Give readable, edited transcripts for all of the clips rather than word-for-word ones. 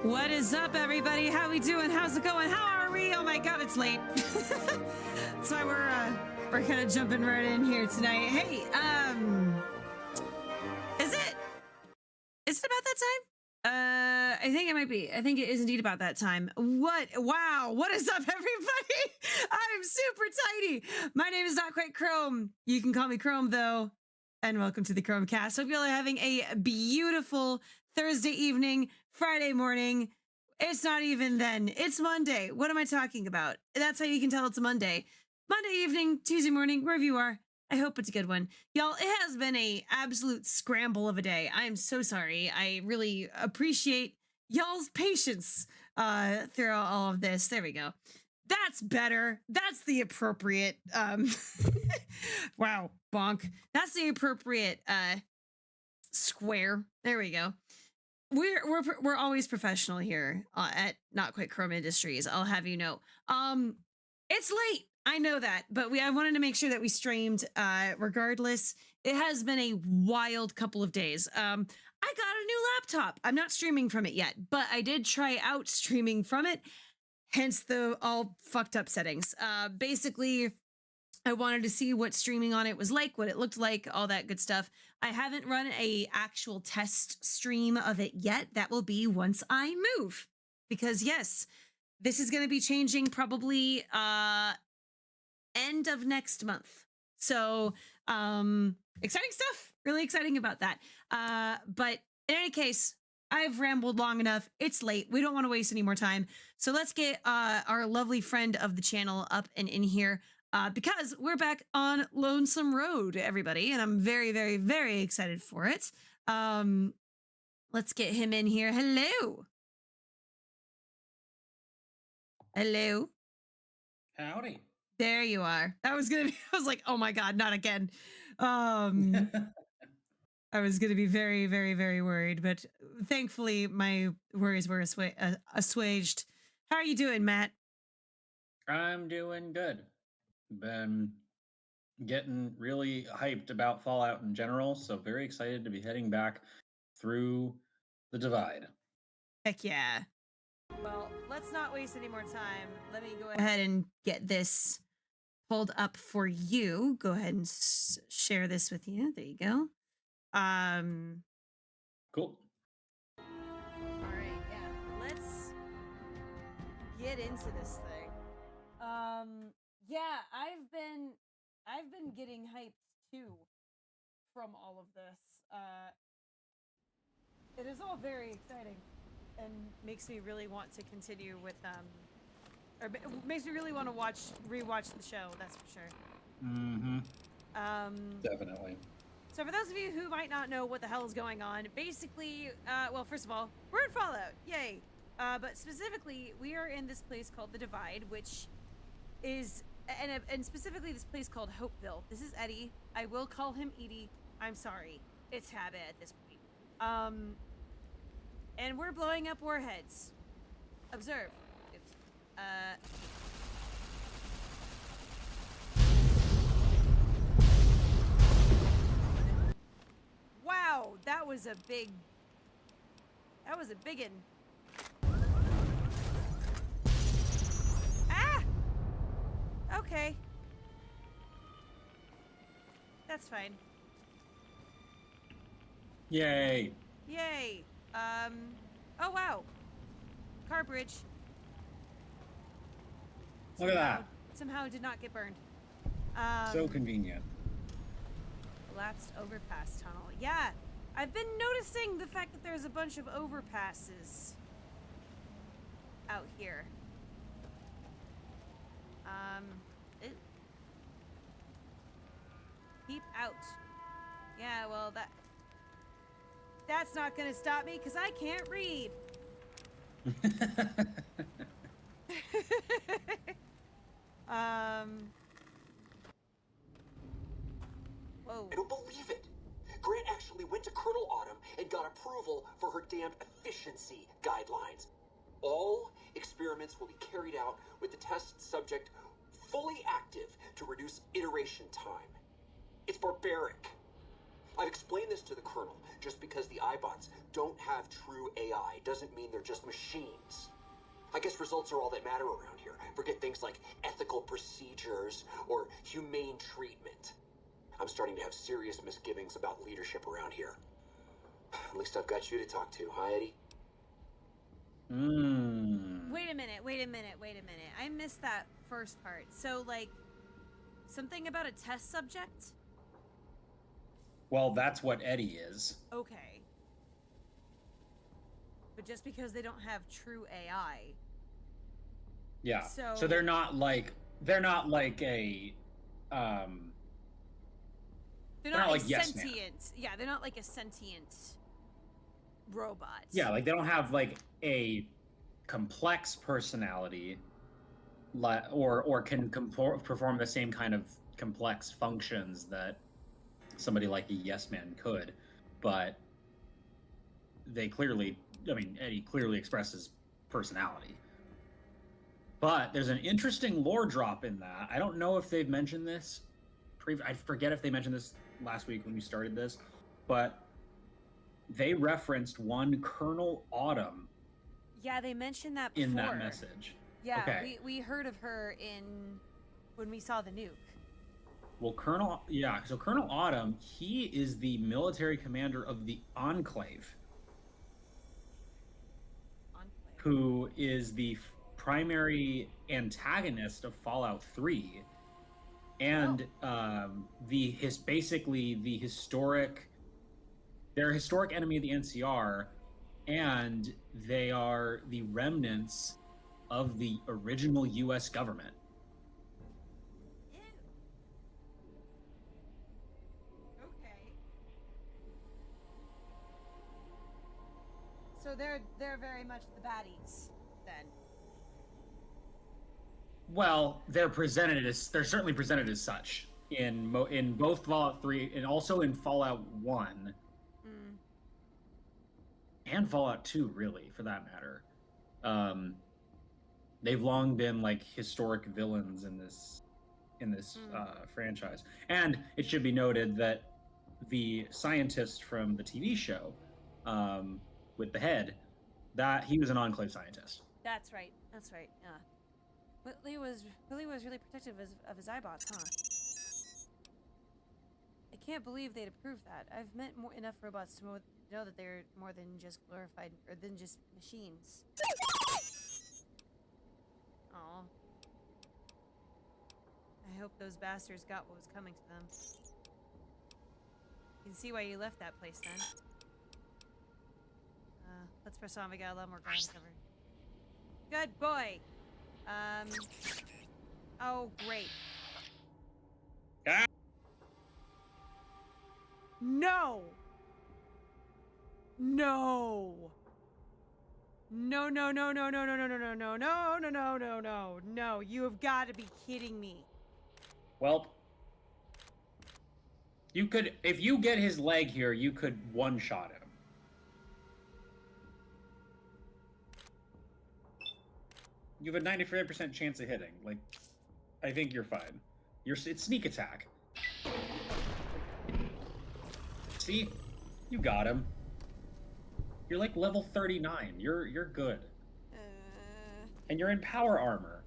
What is up, everybody? How we doing? How's it going? How are we? Oh my god, it's late. That's why we're kind of jumping right in here tonight. Hey, is it about that time? I think it might be. I think it is indeed about that time. Wow, what is up, everybody? I'm super tiny. My name is NotQuiteChrome. You can call me Chrome, though. And welcome to the Chromecast. Hope you all are having a beautiful Thursday evening, Friday morning. It's not even then. It's Monday. What am I talking about? That's how you can tell it's a Monday. Monday evening, Tuesday morning, wherever you are. I hope it's a good one. Y'all, it has been a absolute scramble of a day. I'm so sorry. I really appreciate y'all's patience throughout all of this. There we go. That's better. That's the appropriate wow, bonk. That's the appropriate square. There we go. We're always professional here at NotQuiteChrome Industries. I'll have you know. It's late. I know that, but I wanted to make sure that we streamed regardless. It has been a wild couple of days. I got a new laptop. I'm not streaming from it yet, but I did try out streaming from it. Hence the all fucked up settings. Basically, I wanted to see what streaming on it was like, what it looked like, all that good stuff. I haven't run a actual test stream of it yet. That will be once I move. Because yes, this is going to be changing probably end of next month. So exciting stuff. Really exciting about that. But in any case, I've rambled long enough. It's late. We don't want to waste any more time. So let's get our lovely friend of the channel up and in here. Because we're back on Lonesome Road, everybody, and I'm very, very, very excited for it. Let's get him in here. Hello. Hello. Howdy. There you are. I was like, oh my God, not again. I was gonna be very, very, very worried, but thankfully my worries were assuaged. How are you doing, Matt? I'm doing good. Been getting really hyped about Fallout in general, so very excited to be heading back through the divide. Heck yeah. Well, let's not waste any more time. Let me go ahead and get this pulled up for you. Go ahead and share this with you. There you go. Cool. All right, yeah. Let's get into this thing. Yeah, I've been getting hyped too from all of this. It is all very exciting and makes me really want to continue with or makes me really want to rewatch the show, that's for sure. Mm-hmm. Definitely. So for those of you who might not know what the hell is going on, basically, well, first of all, we're in Fallout, yay! But specifically, we are in this place called the Divide, which is, and specifically this place called Hopeville. This is Eddie. I will call him Edie. I'm sorry. It's habit at this point. And we're blowing up warheads. Observe. Oops. Wow, that was a biggin. Ah! Okay. That's fine. Yay. Yay. Oh wow. Car bridge. Look at that. Somehow did not get burned. So convenient. Collapsed overpass tunnel. Yeah, I've been noticing the fact that there's a bunch of overpasses out here. Keep out. Yeah, well, that's not gonna stop me because I can't read. Whoa. I don't believe it. Grant actually went to Colonel Autumn and got approval for her damned efficiency guidelines. All experiments will be carried out with the test subject fully active to reduce iteration time. It's barbaric. I've explained this to the Colonel. Just because the iBots don't have true AI doesn't mean they're just machines. I guess results are all that matter around here. Forget things like ethical procedures or humane treatment. I'm starting to have serious misgivings about leadership around here. At least I've got you to talk to, huh, Eddie? Wait a minute. I missed that first part. So, like, something about a test subject? Well, that's what Eddie is. Okay. But just because they don't have true AI. Yeah. So they're not like a they're not like a yes man. sentient. Yeah, they're not like a sentient robot. Yeah, like they don't have like a complex personality, or can perform the same kind of complex functions that somebody like a yes man could, but they clearly, Eddie clearly expresses personality. But there's an interesting lore drop in that. I don't know if they've mentioned this. I forget if they mentioned this last week when we started this, but they referenced one Colonel Autumn. Yeah, they mentioned that before. In that message. Yeah, okay. we heard of her when we saw the nuke. Well, Colonel Autumn, he is the military commander of the Enclave. Who is the primary antagonist of Fallout 3, and they're a historic enemy of the NCR, and they are the remnants of the original U.S. government. Ew. Okay. So they're very much the baddies then. Well, they're certainly presented as such in both Fallout 3 and also in Fallout 1. And Fallout 2, really, for that matter. They've long been like historic villains in this franchise. And it should be noted that the scientist from the TV show, with the head, that he was an Enclave scientist. That's right. Yeah. Whitley was really protective of his iBots, huh? I can't believe they'd approve that. I've met enough robots to know that they're more than just glorified, or than just machines. Aw. I hope those bastards got what was coming to them. You can see why you left that place then. Let's press on. We got a lot more ground to cover. Good boy. Oh, great. Ah! No! No! No, no, no, no, no, no, no, no, no, no, no, no, no, no, no, no. You have got to be kidding me. Well, you could, if you get his leg here, you could one-shot him. You have a 95% chance of hitting. Like, I think you're fine. It's sneak attack. See? You got him. You're like level 39. You're good. And you're in power armor.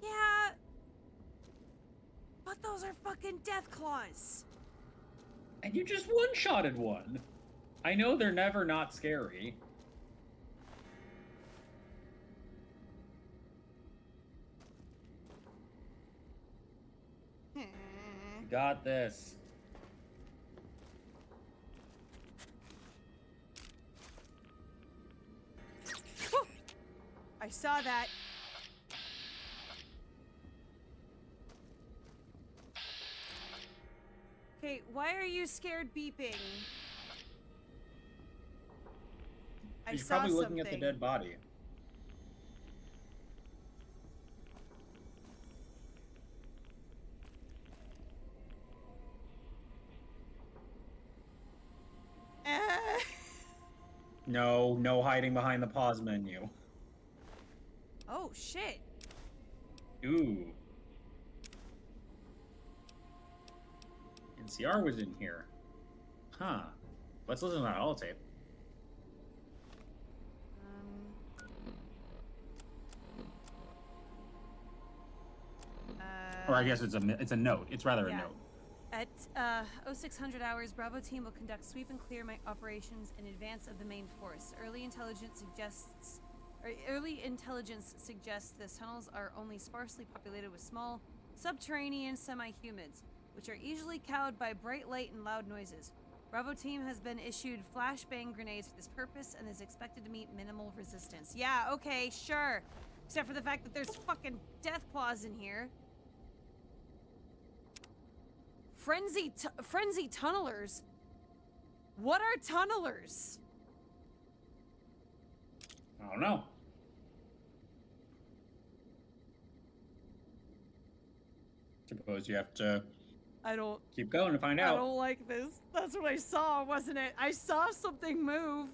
Yeah. But those are fucking death claws. And you just one-shotted one. I know they're never not scary. Got this. Whew. I saw that. Okay, why are you scared beeping? He's probably looking at the dead body. No hiding behind the pause menu. Oh, shit. Ooh. NCR was in here. Huh. Let's listen to that holotape. Or I guess it's a note. It's rather a note. At 0600 hours, Bravo team will conduct sweep and clear operations in advance of the main force. Early intelligence suggests the tunnels are only sparsely populated with small, subterranean semi-humans, which are easily cowed by bright light and loud noises. Bravo team has been issued flashbang grenades for this purpose and is expected to meet minimal resistance. Yeah, okay, sure. Except for the fact that there's fucking death claws in here. Frenzy tunnelers? What are tunnelers? I don't know. Suppose you have to keep going to find out. I don't like this. That's what I saw, wasn't it? I saw something move.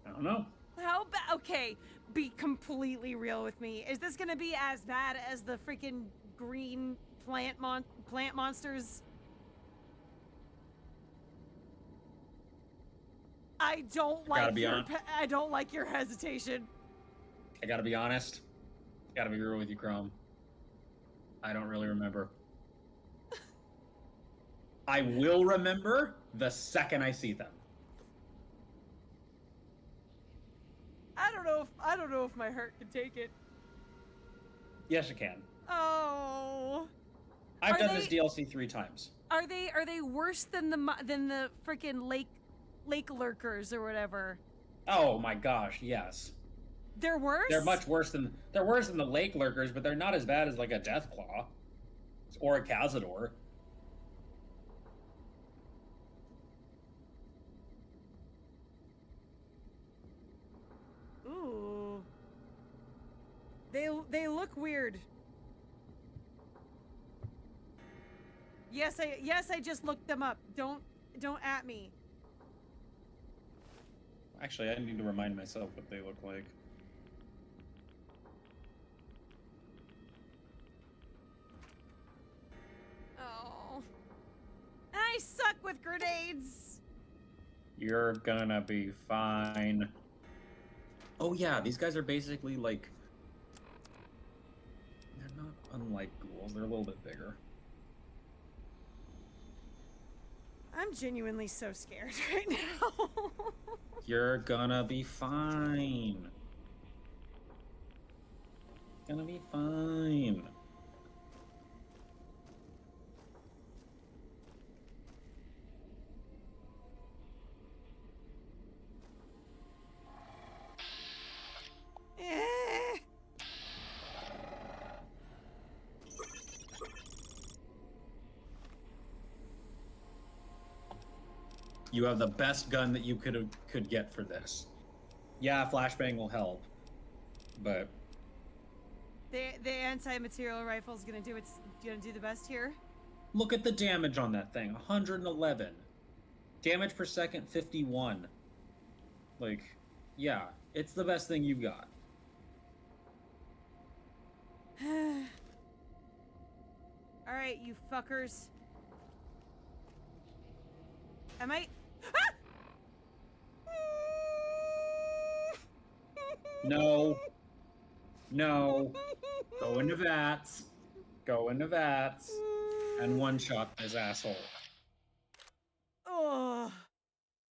I don't know. How bad? Okay, be completely real with me. Is this gonna be as bad as the freaking green plant monsters? I don't like your hesitation. I gotta be honest. Gotta be real with you, Chrome. I don't really remember. I will remember the second I see them. I don't know if my heart can take it. Yes, it can. Oh. I've done this DLC 3 times. Are they worse than the freaking lake lurkers or whatever? Oh my gosh, yes. They're worse? They're worse than the lake lurkers, but they're not as bad as like a Deathclaw or a Cazador. Ooh. They look weird. Yes, I just looked them up. Don't at me. Actually, I need to remind myself what they look like. Oh. I suck with grenades. You're gonna be fine. Oh yeah, these guys are basically like... They're not unlike ghouls, they're a little bit bigger. I'm genuinely so scared right now. You're gonna be fine. Gonna be fine. You have the best gun that you could get for this. Yeah, flashbang will help, but the anti-material rifle is gonna do the best here. look at the damage on that thing. 111. Damage per second 51. Like, yeah, it's the best thing you've got. All right, you fuckers. Am I? No. No. Go into vats. Go into vats. And one-shot this asshole. Oh,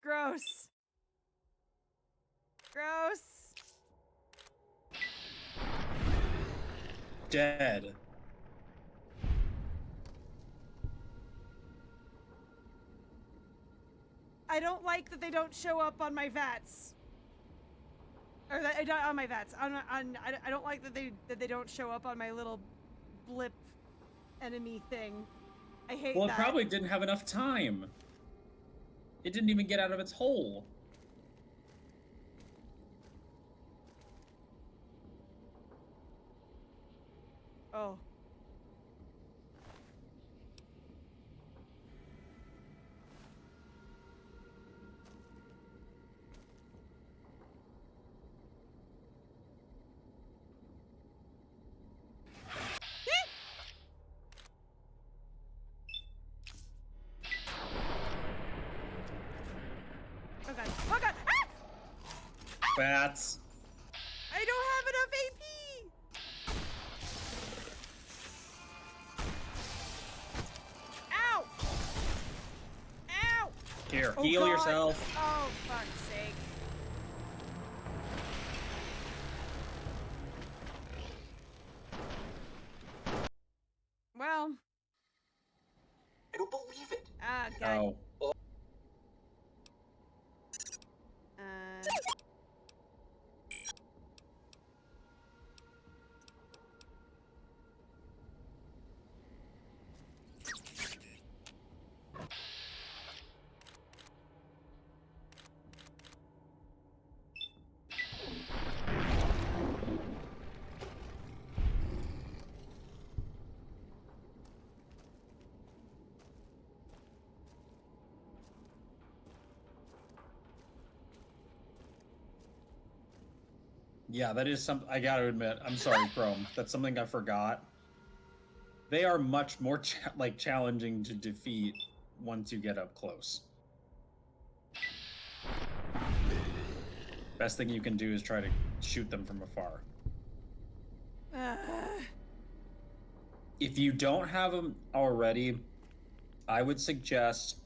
gross. Gross. Dead. I don't like that they don't show up on my VATS. Or that, not on my VATS. I don't like that they don't show up on my little blip enemy thing. I hate that. Well, it probably didn't have enough time. It didn't even get out of its hole. Oh. Oh god. Oh god. Ah! Bats. I don't have enough AP. Ow! Ow! Here, Oh, heal God. yourself. Oh, fuck's sake. Well, I don't believe it. God. Oh. Yeah, that is something I gotta admit. I'm sorry, Chrome. That's something I forgot. They are much more challenging to defeat once you get up close. Best thing you can do is try to shoot them from afar. If you don't have them already, I would suggest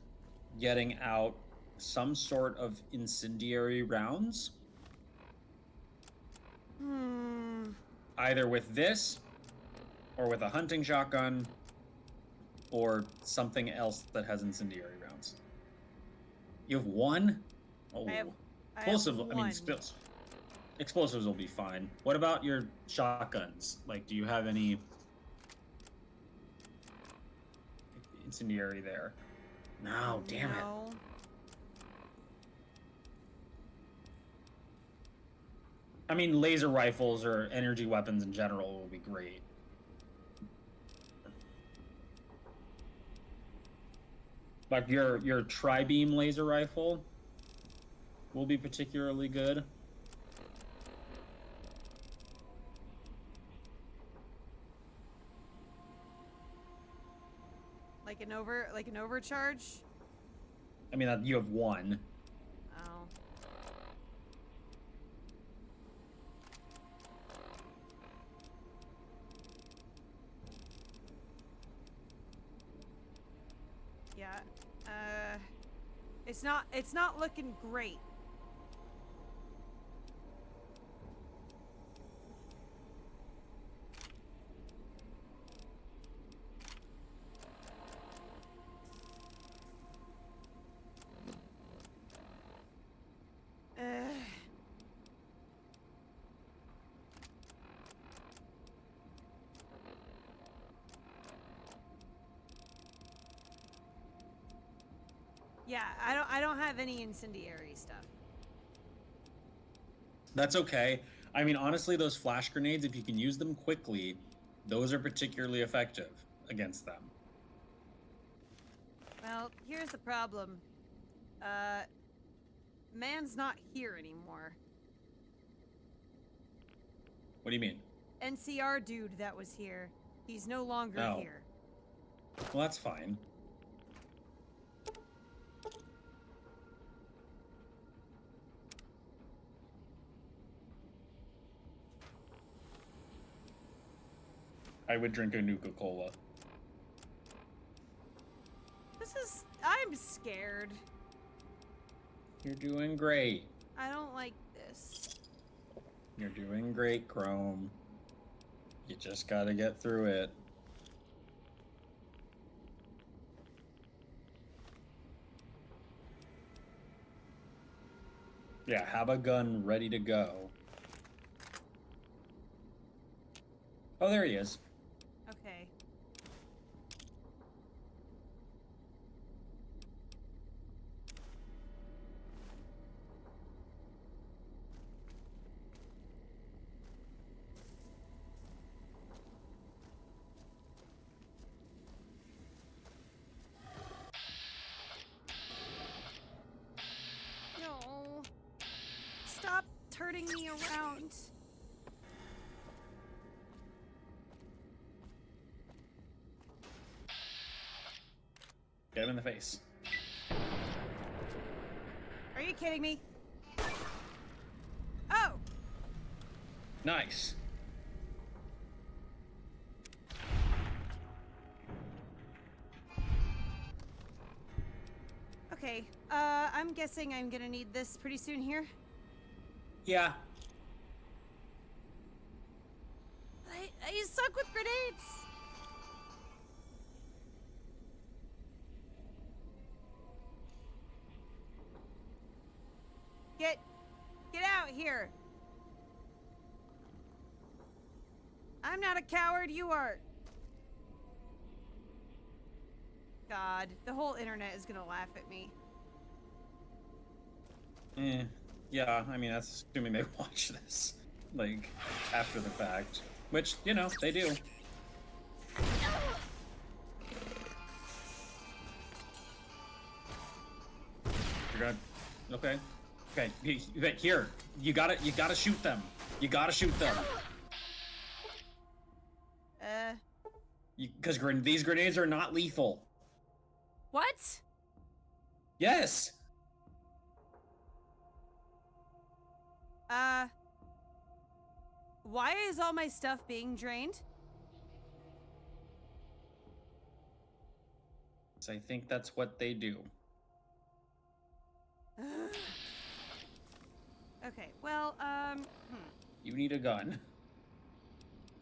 getting out some sort of incendiary rounds. Either with this, or with a hunting shotgun, or something else that has incendiary rounds. You have one? Oh, I have explosive. I mean, one. explosives will be fine. What about your shotguns? Like, do you have any incendiary there? No, damn it. No. I mean, laser rifles or energy weapons in general will be great. Like your tri-beam laser rifle will be particularly good. Like an overcharge? I mean, you have one. Oh. Yeah. It's not looking great. Yeah, I don't have any incendiary stuff. That's okay. I mean, honestly, those flash grenades, if you can use them quickly, those are particularly effective against them. Well, here's the problem. Man's not here anymore. What do you mean? NCR dude that was here. He's no longer Oh. here. Well, that's fine. I would drink a Nuka-Cola. I'm scared. You're doing great. I don't like this. You're doing great, Chrome. You just gotta get through it. Yeah, have a gun ready to go. Oh, there he is. Okay. No. Stop turning me around. Get him in the face. Are you you kidding me? Oh! Nice. Okay, I'm guessing I'm gonna need this pretty soon here. Yeah. I suck with grenades! Get out here! I'm not a coward, you are. God, the whole internet is gonna laugh at me. Yeah, I mean, that's assuming they watch this, like, after the fact. Which, you know, they do. You're gonna... Okay. Okay, here. You gotta shoot them. You gotta shoot them. Because these grenades are not lethal. What? Yes! Why is all my stuff being drained? So I think that's what they do. Okay, well, You need a gun.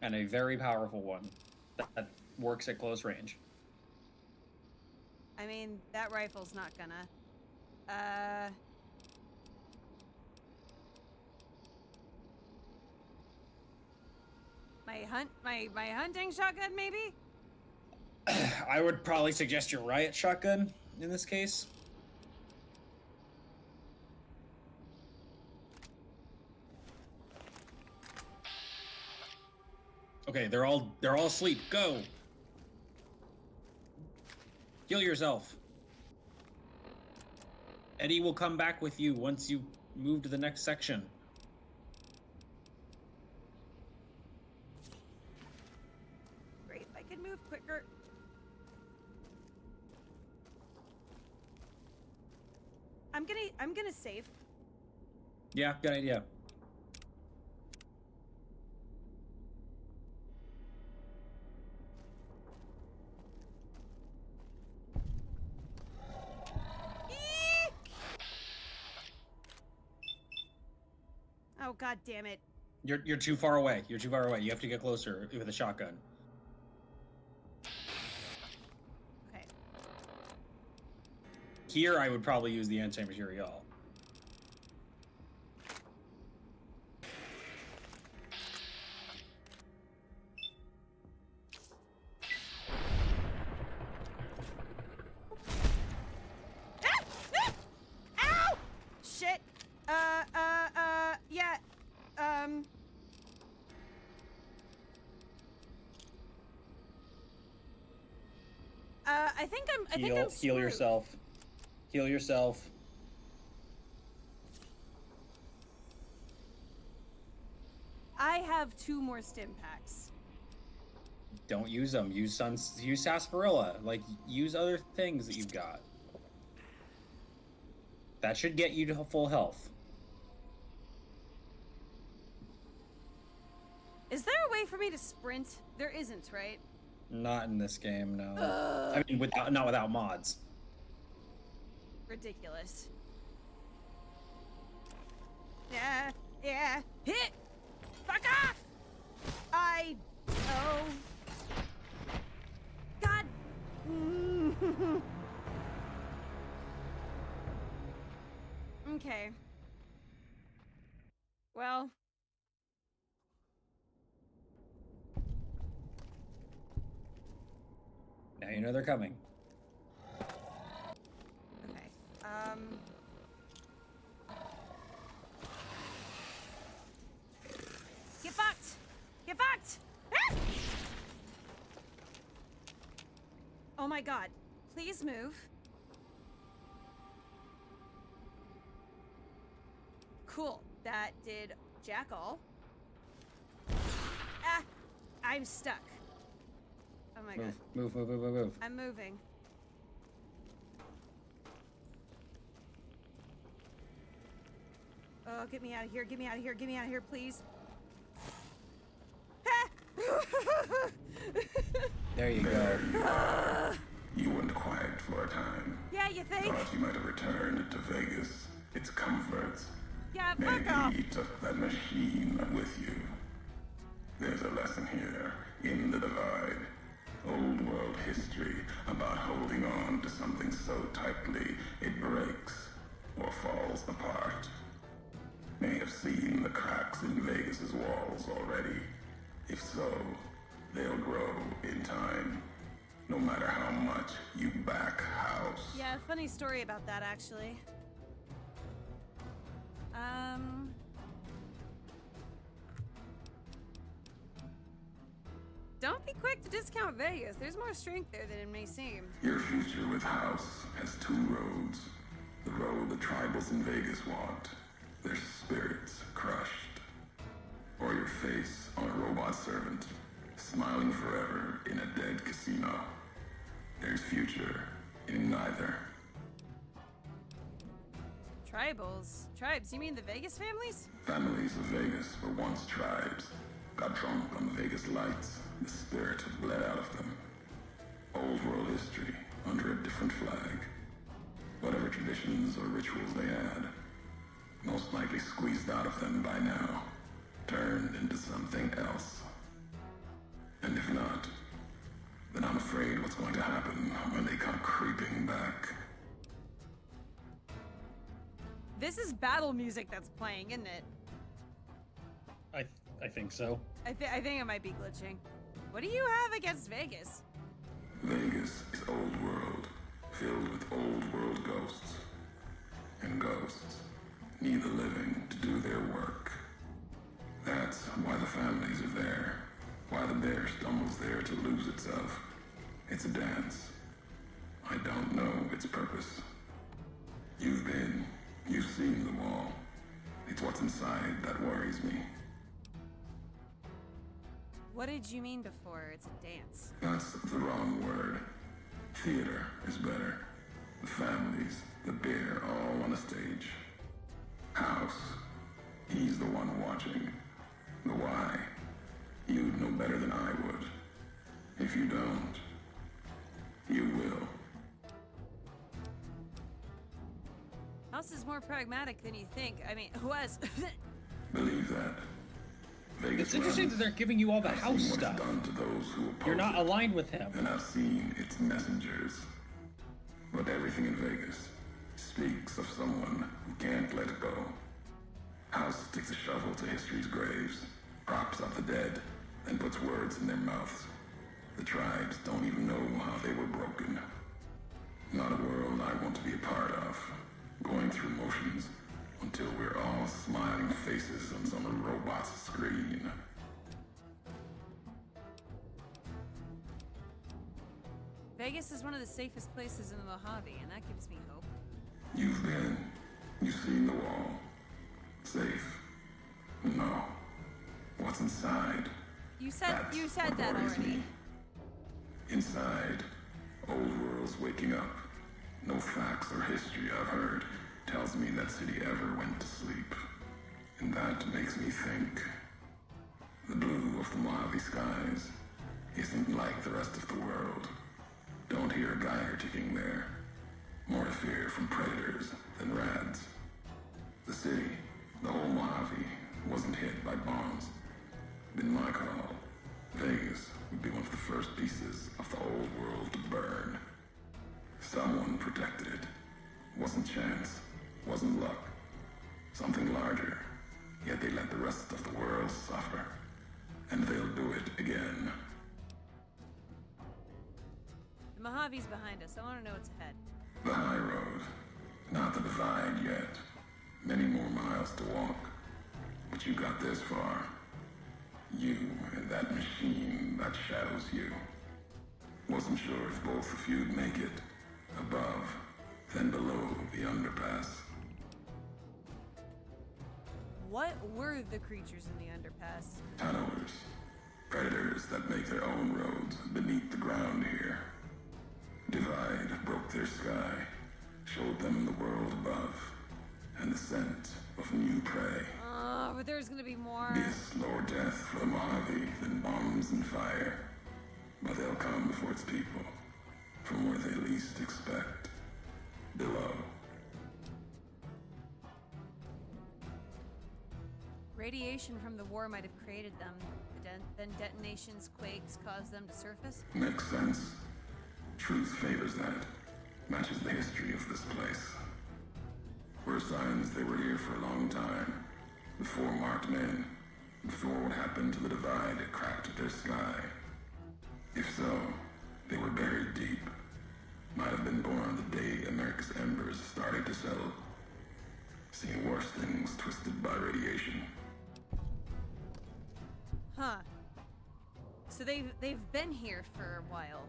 And a very powerful one that works at close range. I mean, that rifle's not gonna. My hunting shotgun, maybe? I would probably suggest your riot shotgun in this case. Okay, they're all asleep. Go. Heal yourself. Eddie will come back with you once you move to the next section. Great, if I could move quicker. I'm gonna save. Yeah, good idea. Oh, god damn it. You're too far away. You're too far away. You have to get closer with a shotgun. Okay. Here, I would probably use the anti-material. Ow! Shit. Yeah. I think I'm Heal screwed. yourself. Heal yourself. I have 2 more stim packs. Don't use them. Use sarsaparilla. Like, use other things that you've got. That should get you to full health. Is there a way for me to sprint? There isn't, right? Not in this game, no. I mean, not without mods. Ridiculous. Yeah. Hit! Fuck off! Oh. God. Okay. Well. Now you know they're coming. Okay. Get fucked! Get fucked! Ah! Oh my god. Please move. Cool. That did jack all. Ah! I'm stuck. Oh my god. Move. I'm moving. Oh, get me out of here. Get me out of here. Get me out of here, please. There you go. You went quiet for a time. Yeah, you think? Thought you might have returned to Vegas, its comforts. Yeah, Maybe fuck off. you took that machine with you. There's a lesson here in the divide. Old world history about holding on to something so tightly it breaks or falls apart. May have seen the cracks in Vegas's walls already. If so, they'll grow in time. No matter how much you back house. Yeah, funny story about that, actually. Don't be quick to discount Vegas. There's more strength there than it may seem. Your future with House has two roads. The road the tribals in Vegas want. Their spirits crushed. Or your face on a robot servant, smiling forever in a dead casino. There's future in neither. Tribes, you mean the Vegas families? Families of Vegas were once tribes. Got drunk on the Vegas lights. The spirit bled out of them. Old world history under a different flag. Whatever traditions or rituals they had, most likely squeezed out of them by now, turned into something else. And if not, then I'm afraid what's going to happen when they come creeping back. This is battle music that's playing, isn't it? I think so. I think I might be glitching. What do you have against Vegas? Vegas is old world, filled with old world ghosts. And ghosts need the living to do their work. That's why the families are there. Why the bear stumbles there to lose itself. It's a dance. I don't know its purpose. You've seen the wall. It's what's inside that worries me. What did you mean before? It's a dance. That's the wrong word. Theater is better. The families, the bear, all on a stage. House, he's the one watching. The why, you'd know better than I would. If you don't, you will. House is more pragmatic than you think. I mean, who was? Believe that. Vegas It's interesting that they're giving you all the I've house seen what's stuff. done to those who oppose You're not it, aligned with him. and I've seen its messengers. But everything in Vegas speaks of someone who can't let it go. House sticks a shovel to history's graves, props up the dead, and puts words in their mouths. The tribes don't even know how they were broken. Not a world I want to be a part of. Going through motions until we're all smiling faces on some robot's screen. Vegas is one of the safest places in the Mojave, and that gives me hope. You've seen the wall. Safe. No. What's inside? You said What that worries already. me. Inside, old world's waking up. No facts or history I've heard tells me that city ever went to sleep. And that makes me think. The blue of the Mojave skies isn't like the rest of the world. Don't hear a Geiger ticking there. More to fear from predators than rads. The city, the whole Mojave, wasn't hit by bombs. Been my call. Vegas would be one of the first pieces of the old world to burn. Someone protected it. Wasn't chance. Wasn't luck. Something larger. Yet they let the rest of the world suffer. And they'll do it again. The Mojave's behind us. I want to know what's ahead. The high road. Not the divide yet. Many more miles to walk. But you got this far. You and that machine that shadows you. Wasn't sure if both of you'd make it. Above, then below the underpass. What were the creatures in the underpass? Tunnelers. Predators that make their own roads beneath the ground here. Divide broke their sky, showed them the world above, and the scent of of new prey. But there's gonna be more. Be a slower death for the Mojave than bombs and fire. But they'll come before its people, from where they least expect. Below. Radiation from the war might have created them. Then detonations, quakes caused them to surface. Makes sense. Truth favors that. Matches the history of this place. Were signs they were here for a long time. Before marked men. Before what happened to the divide that cracked their sky. If so, they were buried deep. Might have been born the day America's embers started to settle. Seen worse things twisted by radiation. Huh. So they've been here for a while.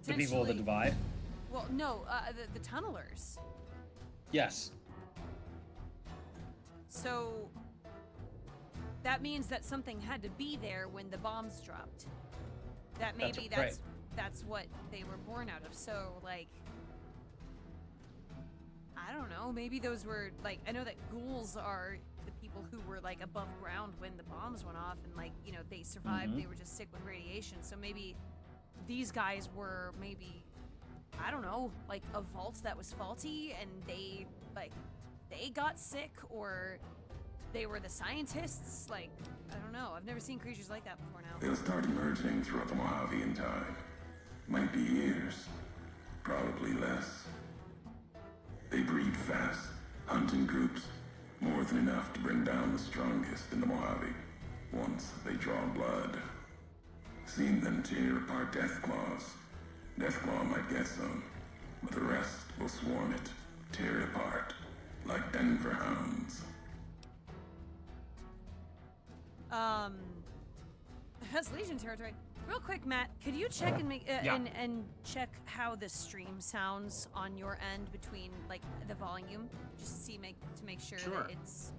The people of the Potentially- divide? Well, no, the tunnelers. Yes. So that means that something had to be there when the bombs dropped. That maybe That's right. that's what they were born out of. So like, I don't know. Maybe those were like, I know that ghouls are the people who were like above ground when the bombs went off, and like, you know, they survived. Mhm. They were just sick with radiation. So maybe these guys were maybe, I don't know, like a vault that was faulty, and they got sick, or they were the scientists. Like, I don't know. I've never seen creatures like that before now. They'll start emerging throughout the Mojave in time. Might be years. Probably less. They breed fast, hunt in groups, more than enough to bring down the strongest in the Mojave, once they draw blood. Seen them tear apart Deathclaws. Deathclaw might get some, but the rest will swarm it, tear it apart, like Denver hounds. That's Legion territory. Real quick, Matt, could you check and make Yeah. and check how the stream sounds on your end between like the volume, just to see to make sure Sure. that it's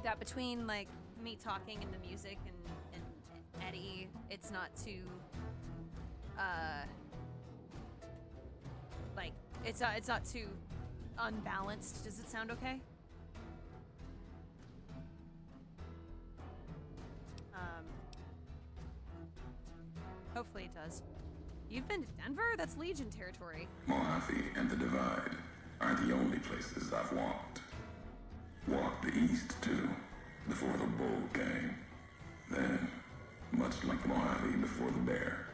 that between like me talking and the music and Eddie, it's not too like it's not too unbalanced. Does it sound okay? Hopefully it does. You've been to Denver? That's Legion territory. Mojave and the Divide are the only places I've walked. Walked the east, too, before the bull came. Then, much like the Mojave before the bear,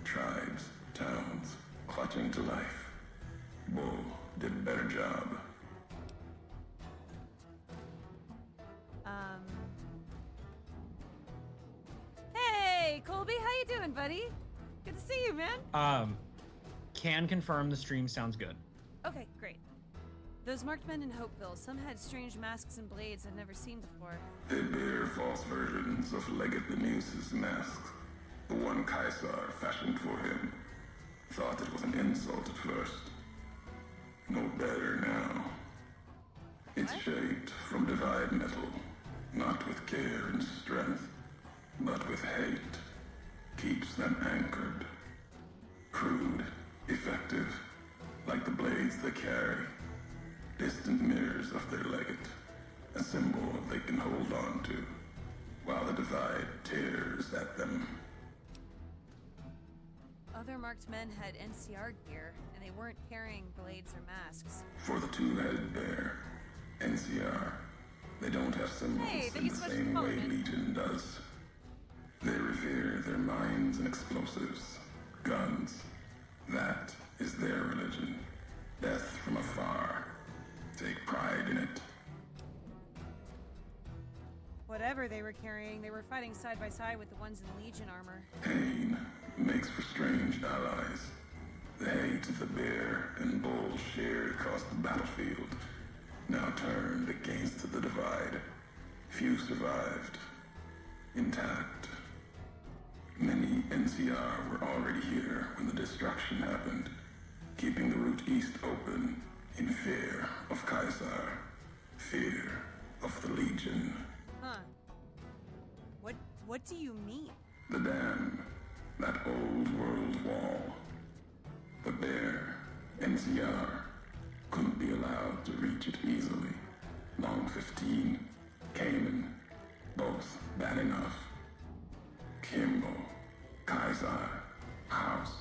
tribes, towns, clutching to life. Bull did a better job. Hey, Colby, how you doing, buddy? Good to see you, man. Can confirm the stream sounds good. Okay, great. Those marked men in Hopeville, some had strange masks and blades I'd never seen before. They bear false versions of Legate Benuse's mask. The one Caesar fashioned for him. Thought it was an insult at first. No better now. It's What? shaped from divide metal, not with care and strength, but with hate. Keeps them anchored. Crude, effective, like the blades they carry. Distant mirrors of their legate, a symbol they can hold on to, while the divide tears at them. Other marked men had NCR gear, and they weren't carrying blades or masks. For the two-headed bear, NCR, they don't have symbols Hey, thank in you the so much for same way following me. Legion does. They revere their mines and explosives, guns. That is their religion. Death from afar. Take pride in it. Whatever they were carrying, they were fighting side by side with the ones in Legion armor. Pain makes for strange allies. The hate the bear and bull shared across the battlefield now turned against the divide. Few survived. Intact. Many NCR were already here when the destruction happened, keeping the route east open in fear of Caesar, fear of the Legion. Huh. What do you mean? The dam, that old world wall. The bear, NCR, couldn't be allowed to reach reach it easily. Long 15, Cayman, both bad enough. Kimbo, Kaiser, House.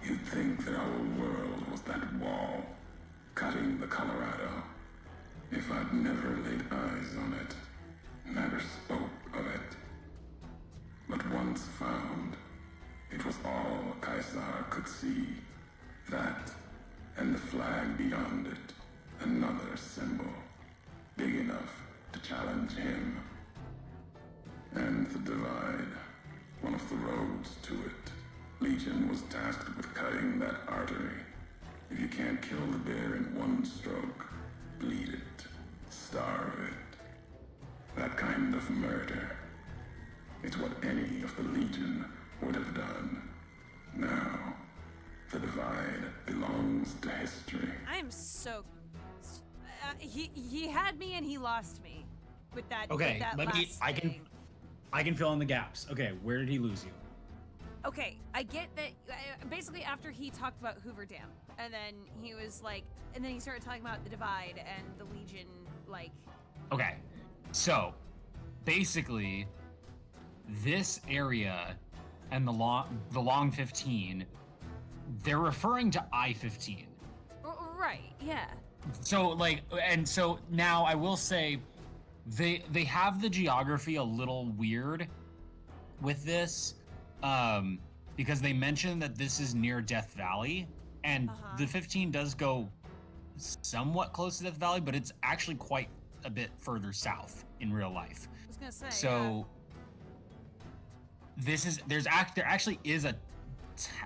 You'd think their whole world was that wall, cutting the Colorado. If I'd never laid eyes on it, never spoke of it. But once found, it was all Kaiser could see. That, and the flag beyond it, another symbol, big enough to challenge him. And the divide, one of the roads to it. Legion was tasked with cutting that artery. If you can't kill the bear in one stroke, bleed it, starve it. That kind of murder. It's what any of the Legion would have done. Now, the divide belongs to history. I am so. He had me and he lost me with that. Okay, with that let me. last thing. I can fill in the gaps. Okay, where did he lose you? Okay, I get that. Basically, after he talked about Hoover Dam, and then he was like, and then he started talking about the divide and the Legion, like. Okay, so basically, this area and the long 15, they're referring to I-15. Right. Yeah. So like, and so now I will say, they have the geography a little weird with this, because they mention that this is near Death Valley, and the 15 does go somewhat close to Death Valley, but it's actually quite a bit further south in real life. I was gonna say. So this is there actually is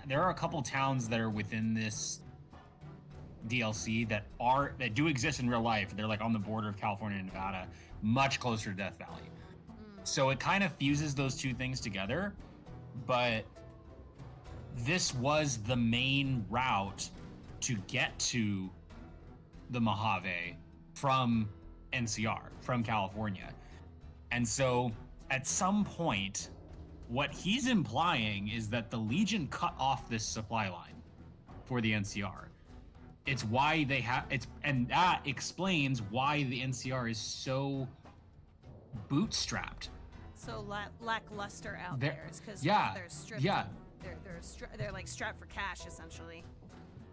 there are a couple towns that are within this DLC that do exist in real life. They're like on the border of California and Nevada, much closer to Death Valley. So it kind of fuses those two things together, but this was the main route to get to the Mojave from NCR, from California. And so at some point, what he's implying is that the Legion cut off this supply line for the NCR. It's why they have and that explains why the NCR is so bootstrapped. So lackluster out They're- there. It's because yeah, they're stripped. yeah. They're like strapped for cash essentially.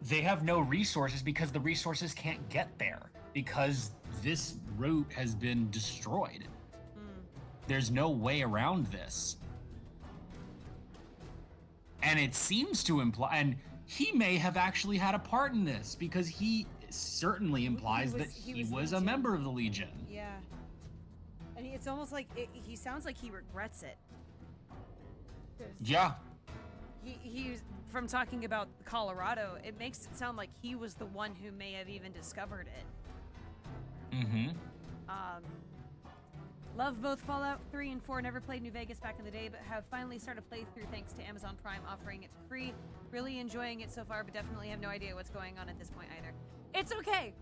They have no resources because the resources can't get there because this route has been destroyed. There's no way around this. And it seems to imply, and he may have actually had a part in this because he certainly implies that he was a Legion. member of the Legion. Yeah. And it's almost like he sounds like he regrets it. Yeah. He from talking about Colorado, it makes it sound like he was the one who may have even discovered it. Mm-hmm. Love both Fallout 3 and 4. Never played New Vegas back in the day, but have finally started a playthrough thanks to Amazon Prime offering it for free. Really enjoying it so far, but definitely have no idea what's going on at this point either. It's okay.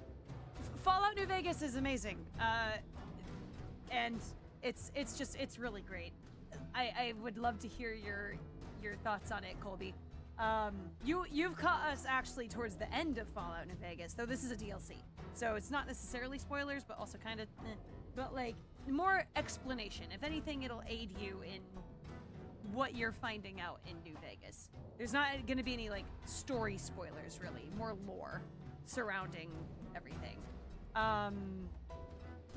Fallout New Vegas is amazing, and it's really great. I would love to hear your thoughts on it, Colby. You've caught us actually towards the end of Fallout New Vegas, though this is a DLC, so it's not necessarily spoilers, but also kind of, but like more explanation. If anything, it'll aid you in what you're finding out in New Vegas. There's not going to be any like story spoilers, really. More lore surrounding everything.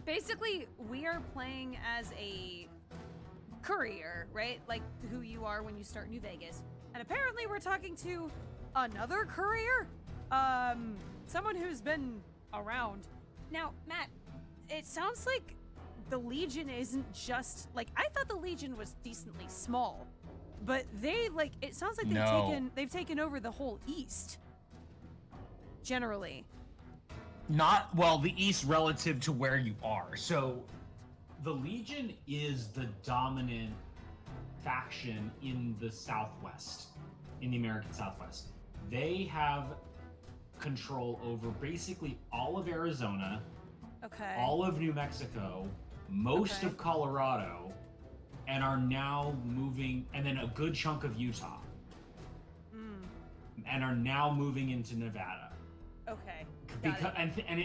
Basically, we are playing as a courier, right? Like who you are when you start New Vegas. And apparently we're talking to another courier? Someone who's been around. Now, Matt, it sounds like the Legion isn't just like, I thought the Legion was decently small, but they like, it sounds like they've taken over the whole East. Generally. Not, well, the East relative to where you are. So the Legion is the dominant faction in the Southwest, in the American Southwest. They have control over basically all of Arizona, Okay. all of New Mexico, most of Colorado, and are now moving, and then a good chunk of Utah, and are now moving into Nevada. Okay. Got because it. and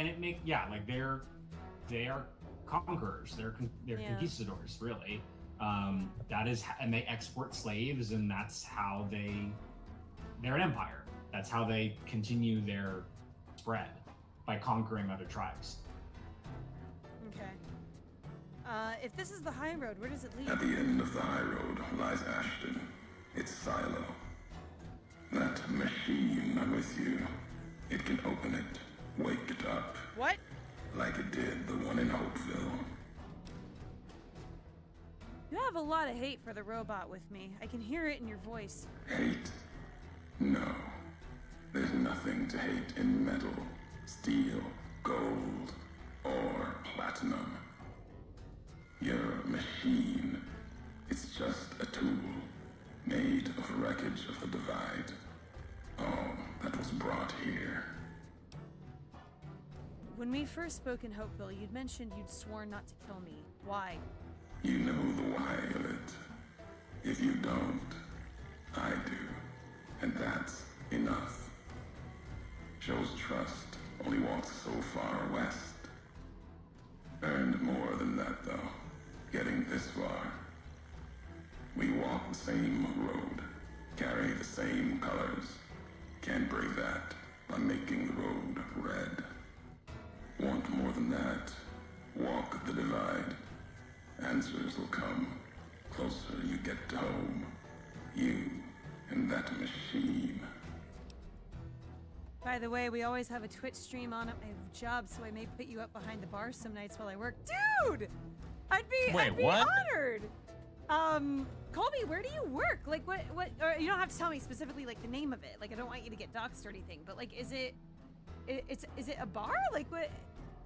it make like they are conquerors. They're Yeah. conquistadors, really. That is, and they export slaves, and that's how they're an empire. That's how they continue their spread, by conquering other tribes. Okay. If this is the high road, where does it lead? At the end of the high road lies Ashton, its silo. That machine with you, it can open it, wake it up, What? like it did the one in Hopeville. You have a lot of hate for the robot with me. I can hear it in your voice. Hate? No. There's nothing to hate in metal, steel, gold, or platinum. You're a machine. It's just a tool, made of wreckage of the Divide. All that was brought here. When we first spoke in Hopeville, you'd mentioned you'd sworn not to kill me. Why? You know the why of it. If you don't, I do. And that's enough. Shows trust only walks so far west. Earned more than that, though, getting this far. We walk the same road, carry the same colors. Can't break that by making the road red. Want more than that? Walk the Divide. Answers will come. Closer you get to home. You and that machine. By the way, we always have a Twitch stream on at my job, so I may put you up behind the bar some nights while I work. Dude! I'd be what? honored! Colby, where do you work? Like, what, or you don't have to tell me specifically, like, the name of it. Like, I don't want you to get doxxed or anything, but, like, is it a bar? Like, what?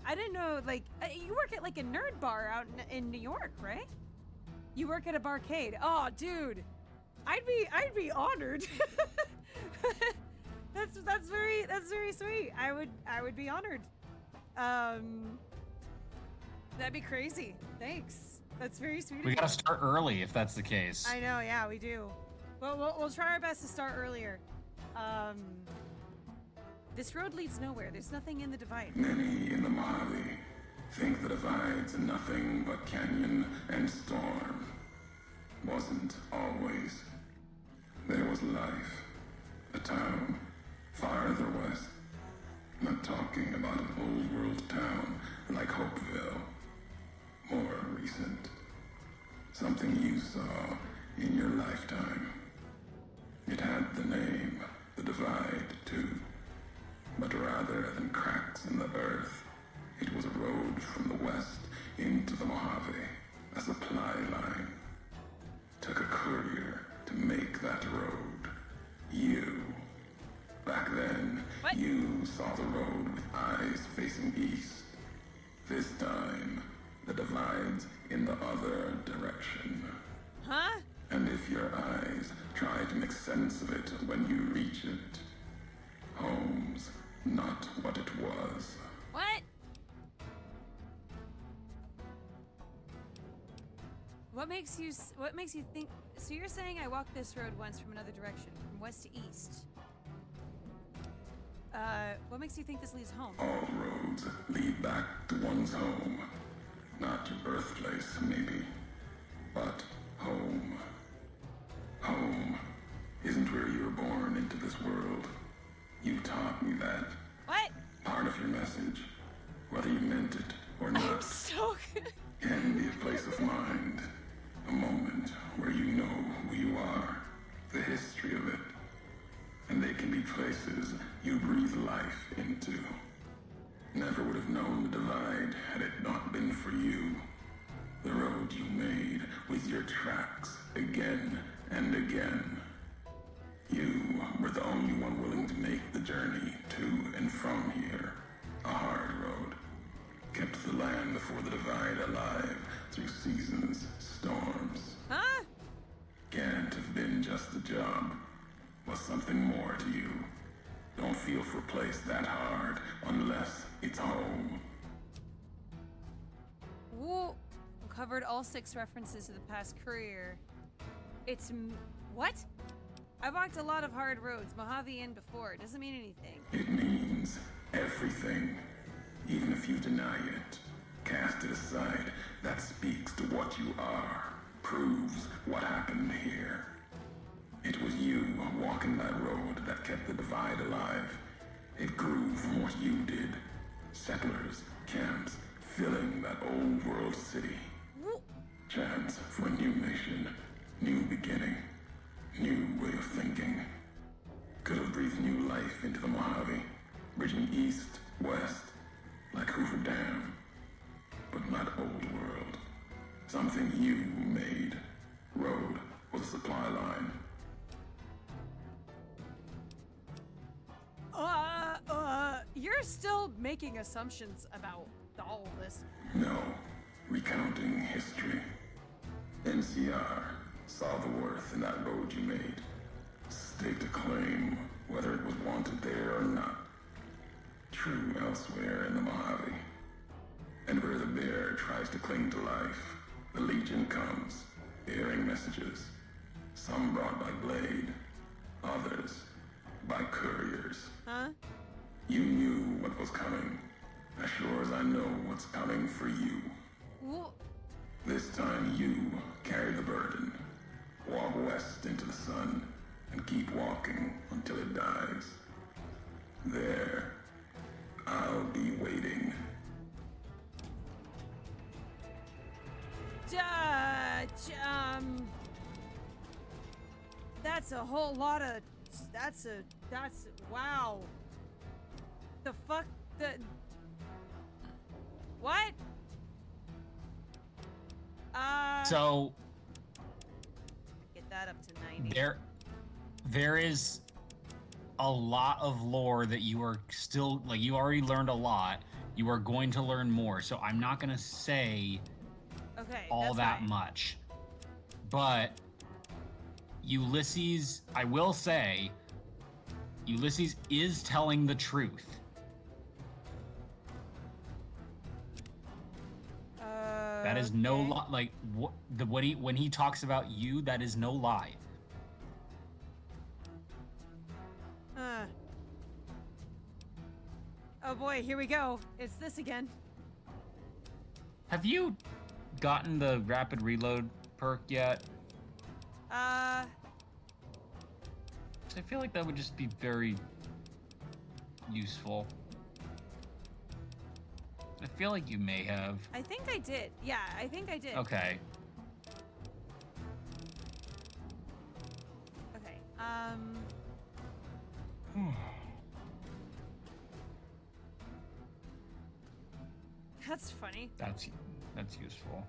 I didn't know, like, you work at, like, a nerd bar out in New York, right? You work at a barcade. Oh, dude. I'd be honored. That's very sweet. I would be honored. That'd be crazy. Thanks. That's very sweet. We gotta start early if that's the case. I know, yeah, we do. Well, we'll try our best to start earlier. This road leads nowhere. There's nothing in the Divide. Many in the Mojave think the Divide's nothing but canyon and storm. Wasn't always. There was life. A town farther west. Not talking about an old world town like Hopeville. More recent. Something you saw in your lifetime. It had the name, the Divide, too. But rather than cracks in the earth, it was a road from the west into the Mojave, a supply line. Took a courier to make that road. You. Back then, What? you saw the road with eyes facing east. This time, the Divide's in the other direction. Huh? And if your eyes try to make sense of it when you reach it, home's not what it was. What? What makes you think? So you're saying I walked this road once from another direction, from west to east. What makes you think this leads home? All roads lead back to one's home. Not your birthplace, maybe, but home. Home isn't where you were born into this world. You taught me that. What? Part of your message, whether you meant it or I'm not, so good. can be a place of mind. A moment where you know who you are, the history of it. And they can be places you breathe life into. Never would have known the Divide had it not been for you. The road you made with your tracks again and again. You were the only one willing to make the journey to and from here. A hard road. Kept the land before the Divide alive through seasons, storms. Huh? Can't have been just a job. Was something more to you. Don't feel for a place that hard unless it's home. Whoa. Covered all 6 references to the past career. What? I walked a lot of hard roads, Mojave and before. It doesn't mean anything. It means Everything. Even if you deny it, cast it aside, that speaks to what you are, proves what happened here. It was you walking that road that kept the divide alive. It grew from what you did. Settlers, camps, filling that old world city. Chance for a new nation, new beginning, new way of thinking. Could have breathed new life into the Mojave, bridging east, west, like Hoover Dam. But not old world. Something you made. Road was a supply line. You're still making assumptions about all of this. No, recounting history. NCR saw the worth in that road you made. Staked a claim, whether it was wanted there or not. True elsewhere in the Mojave. And where the bear tries to cling to life, the Legion comes, bearing messages. Some brought by blade, others by couriers. Huh? You knew what was coming, as sure as I know what's coming for you. Well, This time you carry the burden. Walk west into the sun, and keep walking until it dies. There, I'll be waiting. That's a whole lot of. That's wow. The fuck? What? So Get that up to 90. there is a lot of lore that you are still, like, you already learned a lot. You are going to learn more. So I'm not going to say Okay. all that's that fine. much. But Ulysses, I will say, Ulysses is telling the truth. That is no Okay. lie. Like when he talks about you, that is no lie. Oh boy, here we go. It's this again. Have you gotten the rapid reload perk yet? 'Cause I feel like that would just be very useful. I feel like you may have. I think I did. Yeah, I think I did. Okay. Okay. That's funny. That's useful.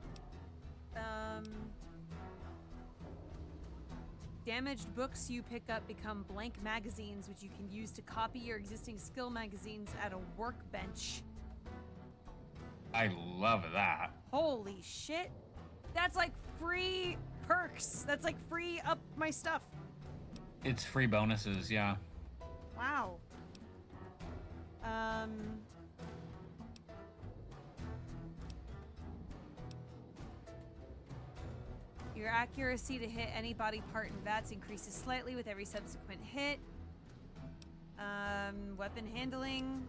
Damaged books you pick up become blank magazines, which you can use to copy your existing skill magazines at a workbench. I love that. Holy shit. That's like free perks. That's like free up my stuff. It's free bonuses, yeah. Wow. Your accuracy to hit any body part in VATS increases slightly with every subsequent hit. Weapon handling.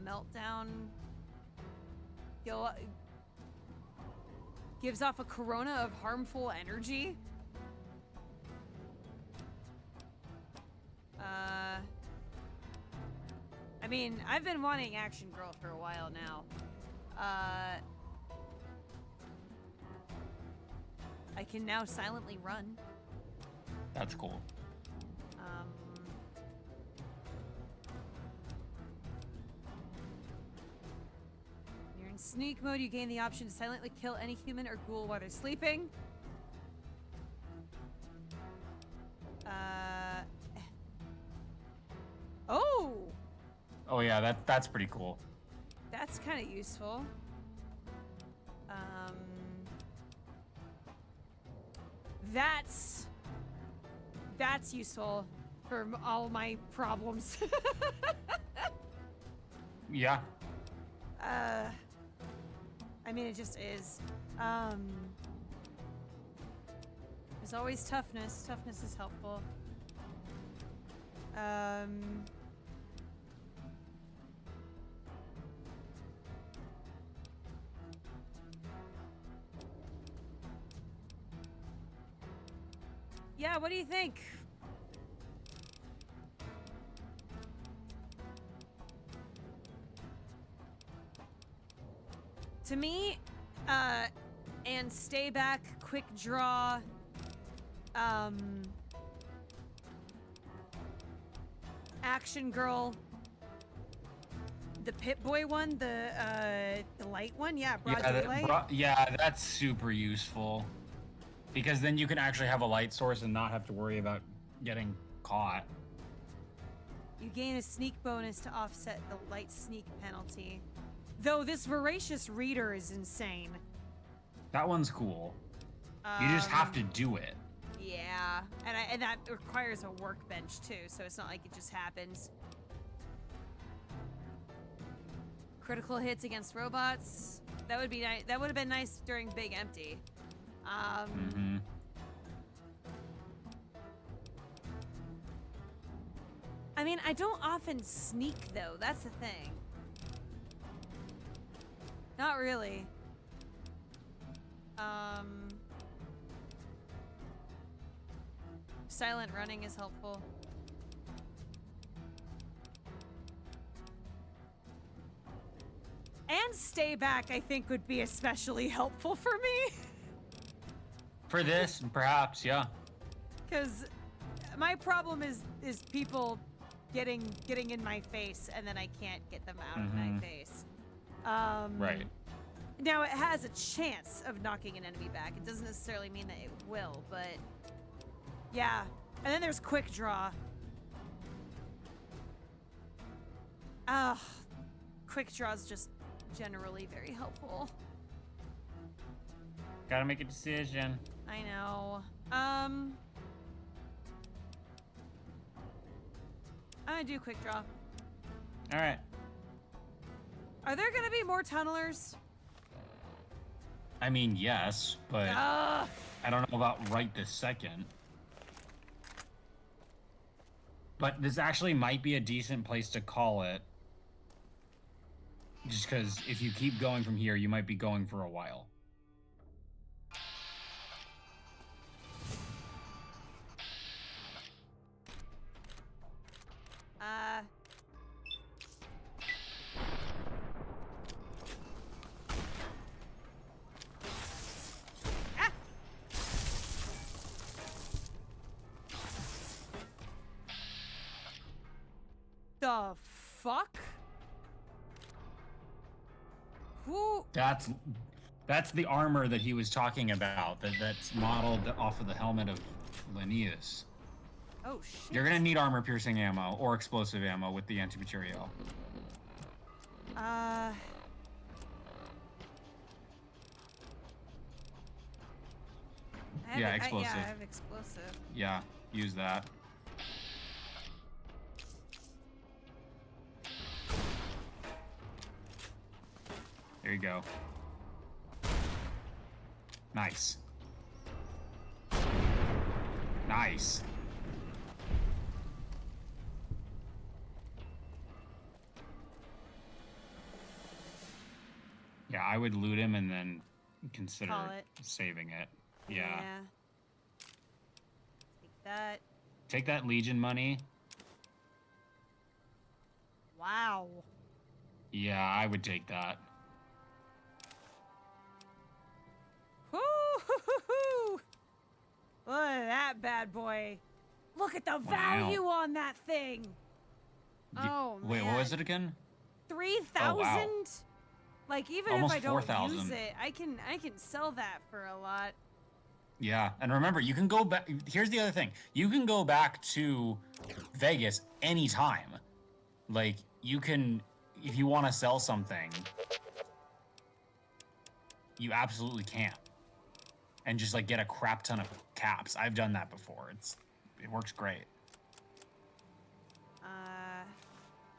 Meltdown. Gives off a corona of harmful energy. I mean, I've been wanting Action Girl for a while now. I can now silently run. That's cool. You're in sneak mode. You gain the option to silently kill any human or ghoul while they're sleeping. Oh! Oh yeah, that's pretty cool. That's kind of useful. That's useful for all my problems. Yeah. I mean, it just is. There's always toughness. Toughness is helpful. Um. Yeah, what do you think? To me, and stay back, quick draw, action girl, the Pit Boy one, the light one, yeah, broad daylight. Yeah, that's super useful. Because then you can actually have a light source and not have to worry about getting caught. You gain a sneak bonus to offset the light sneak penalty. Though this voracious reader is insane. That one's cool. You just have to do it. Yeah, and that requires a workbench too, so it's not like it just happens. Critical hits against robots. That would be nice. That would have been nice during Big Empty. I mean, I don't often sneak though. That's the thing. Not really. Silent running is helpful. And stay back, I think, would be especially helpful for me. For this, perhaps, yeah. Because my problem is people getting in my face, and then I can't get them out of my face. Right. Now, it has a chance of knocking an enemy back. It doesn't necessarily mean that it will, but yeah. And then there's quick draw. Quick draw is just generally very helpful. Gotta make a decision. I know. I'm gonna do quick draw. All right. Are there gonna be more tunnelers? I mean, yes, but I don't know about right this second. But this actually might be a decent place to call it. Just because if you keep going from here, you might be going for a while. The fuck? Who? That's the armor that he was talking about. That's modeled off of the helmet of Linnaeus. Oh shit. You're gonna need armor-piercing ammo or explosive ammo with the anti-material. Yeah, explosive. I have explosive. Yeah, use that. There you go. Nice. Nice. Yeah, I would loot him and then consider saving it. Yeah. Take that. Take that Legion money. Wow. Yeah, I would take that. Woo-hoo-hoo-hoo. Look at that bad boy. Look at the value on that thing. Oh, man. Wait, what was it again? 3,000? Oh, wow. Like, even Almost if I don't 4,000. use it, I can sell that for a lot. Yeah, and remember, you can go back. Here's the other thing. You can go back to Vegas anytime. Like, you can, if you want to sell something, you absolutely can. And just, like, get a crap ton of caps. I've done that before. It works great.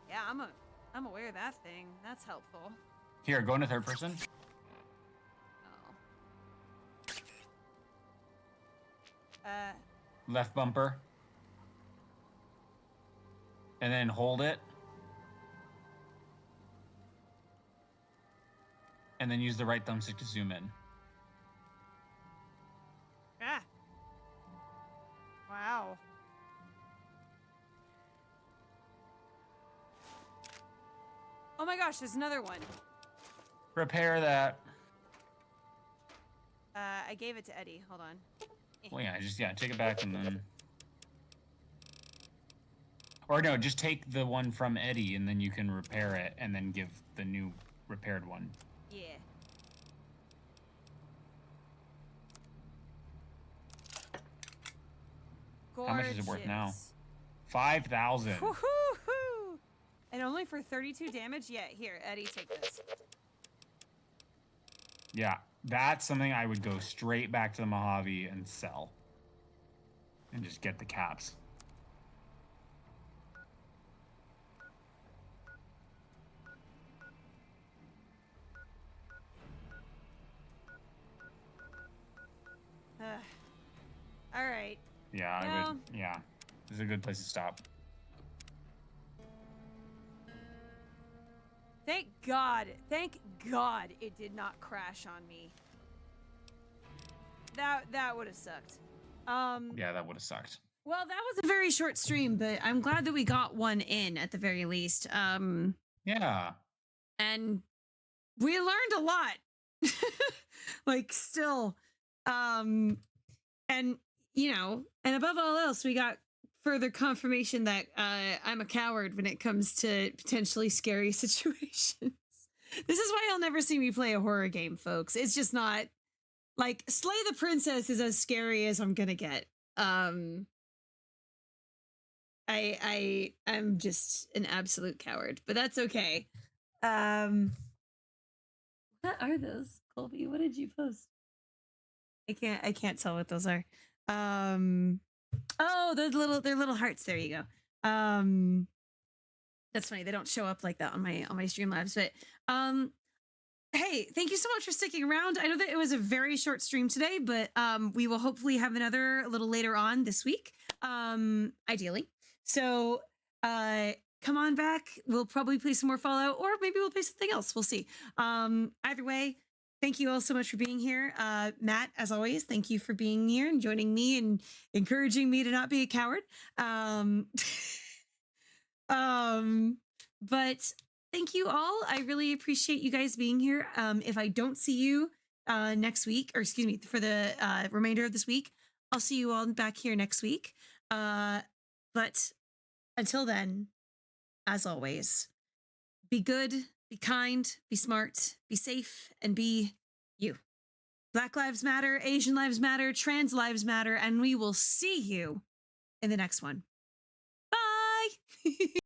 Yeah, I'm aware of that thing. That's helpful. Here, go into third person. Oh. Left bumper. and then hold it. And then use the right thumbstick to zoom in. Ah. Wow. Oh my gosh, there's another one. Repair that. I gave it to Eddie. Hold on. Well, yeah, take it back and then... Or no, just take the one from Eddie and then you can repair it and then give the new repaired one. Yeah. How much is it worth now? Gorgeous. 5,000. Woo-hoo-hoo! And only for 32 damage? Yeah, here, Eddie, take this. Yeah, that's something I would go straight back to the Mojave and sell. And just get the caps. All right. Yeah, I No. would. Yeah, this is a good place to stop. Thank God it did not crash on me. That would have sucked. Yeah, that would have sucked. Well, that was a very short stream, but I'm glad that we got one in at the very least. Yeah. And we learned a lot. Like still. And you know, and above all else, we got further confirmation that I'm a coward when it comes to potentially scary situations. This is why you'll never see me play a horror game, folks. It's just not like Slay the Princess is as scary as I'm gonna get. I'm just an absolute coward, but that's okay. What are those, Colby? What did you post? I can't tell what those are. Oh, they're little hearts. There you go. That's funny. They don't show up like that on my Streamlabs, but hey, thank you so much for sticking around. I know that it was a very short stream today, but we will hopefully have another a little later on this week, ideally. So come on back. We'll probably play some more Fallout, or maybe we'll play something else. We'll see. Either way, thank you all so much for being here. Matt, as always, thank you for being here and joining me and encouraging me to not be a coward. But thank you all. I really appreciate you guys being here. If I don't see you next week, or excuse me, for the remainder of this week, I'll see you all back here next week. But until then, as always, be good, be kind, be smart, be safe, and be you. Black Lives Matter, Asian Lives Matter, Trans Lives Matter, and we will see you in the next one. Bye!